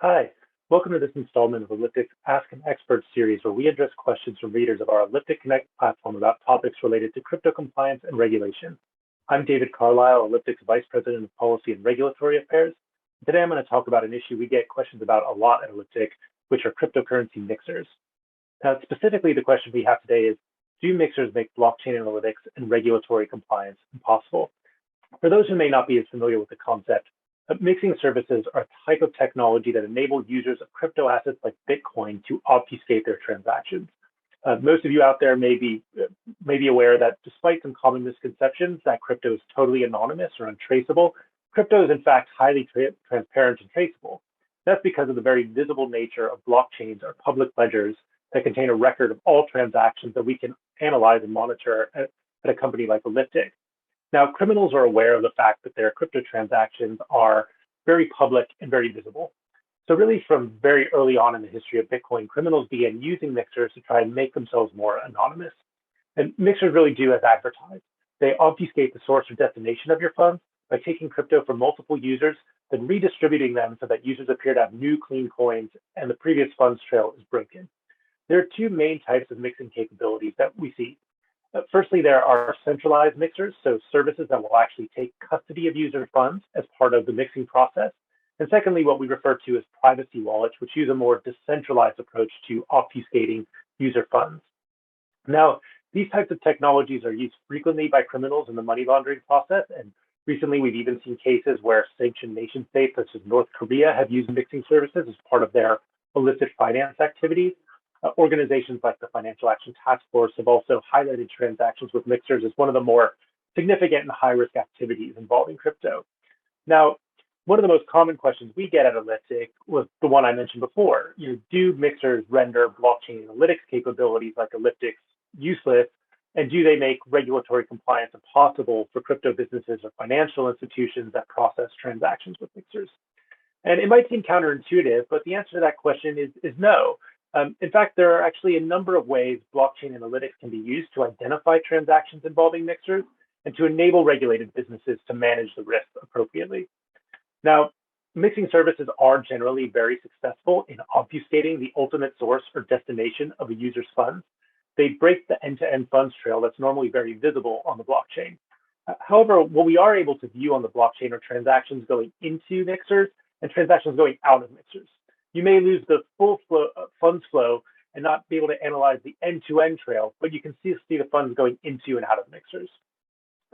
Hi, welcome to this installment of Elliptic's Ask an Expert series, where we address questions from readers of our Elliptic Connect platform about topics related to crypto compliance and regulation. I'm David Carlisle, Elliptic's Vice President of Policy and Regulatory Affairs. Today I'm going to talk about an issue we get questions about a lot at Elliptic, which are cryptocurrency mixers. Specifically, the question we have today is, do mixers make blockchain analytics and regulatory compliance impossible? For those who may not be as familiar with the concept, mixing services are a type of technology that enable users of crypto assets like Bitcoin to obfuscate their transactions. Most of you out there may be aware that despite some common misconceptions that crypto is totally anonymous or untraceable, crypto is in fact highly transparent and traceable. That's because of the very visible nature of blockchains or public ledgers that contain a record of all transactions that we can analyze and monitor at a company like Elliptic. Now, criminals are aware of the fact that their crypto transactions are very public and very visible. So really from very early on in the history of Bitcoin, criminals began using mixers to try and make themselves more anonymous. And mixers really do as advertised. They obfuscate the source or destination of your funds by taking crypto from multiple users, then redistributing them so that users appear to have new clean coins and the previous funds trail is broken. There are two main types of mixing capabilities that we see. Firstly, there are centralized mixers, so services that will actually take custody of user funds as part of the mixing process. And secondly, what we refer to as privacy wallets, which use a more decentralized approach to obfuscating user funds. Now, these types of technologies are used frequently by criminals in the money laundering process. And recently, we've even seen cases where sanctioned nation states such as North Korea have used mixing services as part of their illicit finance activities. Organizations like the Financial Action Task Force have also highlighted transactions with mixers as one of the more significant and high-risk activities involving crypto. Now, one of the most common questions we get at Elliptic was the one I mentioned before. Do mixers render blockchain analytics capabilities like Elliptic's useless, and do they make regulatory compliance impossible for crypto businesses or financial institutions that process transactions with mixers? And it might seem counterintuitive, but the answer to that question is no. In fact, there are actually a number of ways blockchain analytics can be used to identify transactions involving mixers and to enable regulated businesses to manage the risk appropriately. Now, mixing services are generally very successful in obfuscating the ultimate source or destination of a user's funds. They break the end-to-end funds trail that's normally very visible on the blockchain. However, what we are able to view on the blockchain are transactions going into mixers and transactions going out of mixers. You may lose the full funds flow and not be able to analyze the end-to-end trail, but you can see the funds going into and out of mixers.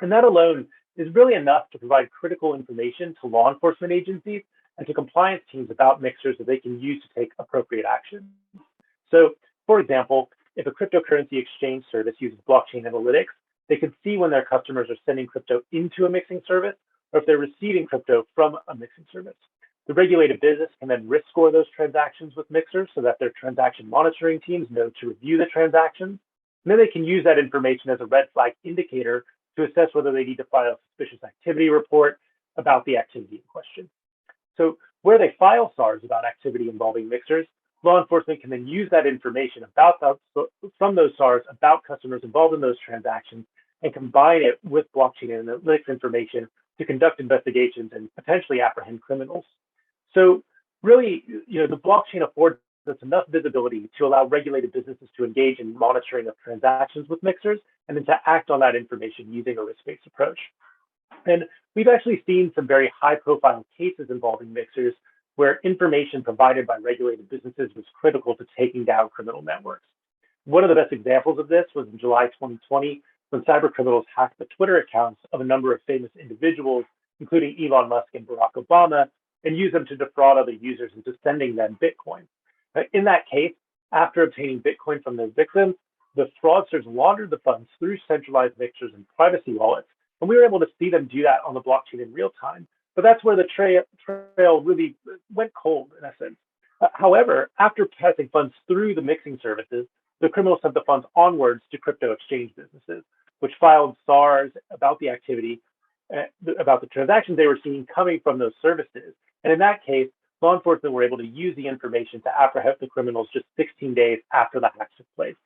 And that alone is really enough to provide critical information to law enforcement agencies and to compliance teams about mixers that they can use to take appropriate action. So, for example, if a cryptocurrency exchange service uses blockchain analytics, they can see when their customers are sending crypto into a mixing service or if they're receiving crypto from a mixing service. The regulated business can then risk score those transactions with mixers so that their transaction monitoring teams know to review the transactions. And then they can use that information as a red flag indicator to assess whether they need to file a suspicious activity report about the activity in question. So where they file SARs about activity involving mixers, law enforcement can then use that information from those SARs about customers involved in those transactions and combine it with blockchain analytics information to conduct investigations and potentially apprehend criminals. So really, the blockchain affords us enough visibility to allow regulated businesses to engage in monitoring of transactions with mixers and then to act on that information using a risk-based approach. And we've actually seen some very high-profile cases involving mixers where information provided by regulated businesses was critical to taking down criminal networks. One of the best examples of this was in July 2020, when cyber criminals hacked the Twitter accounts of a number of famous individuals, including Elon Musk and Barack Obama, and use them to defraud other users into sending them Bitcoin. In that case, after obtaining Bitcoin from their victims, the fraudsters laundered the funds through centralized mixers and privacy wallets, and we were able to see them do that on the blockchain in real time. But that's where the trail really went cold, in essence. However, after passing funds through the mixing services, the criminals sent the funds onwards to crypto exchange businesses, which filed SARs about the activity, about the transactions they were seeing coming from those services. And in that case, law enforcement were able to use the information to apprehend the criminals just 16 days after the hack took place.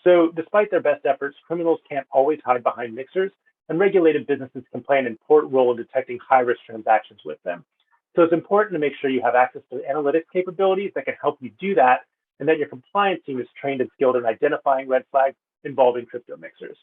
So despite their best efforts, criminals can't always hide behind mixers, and regulated businesses can play an important role in detecting high-risk transactions with them. So it's important to make sure you have access to analytics capabilities that can help you do that, and that your compliance team is trained and skilled in identifying red flags involving crypto mixers.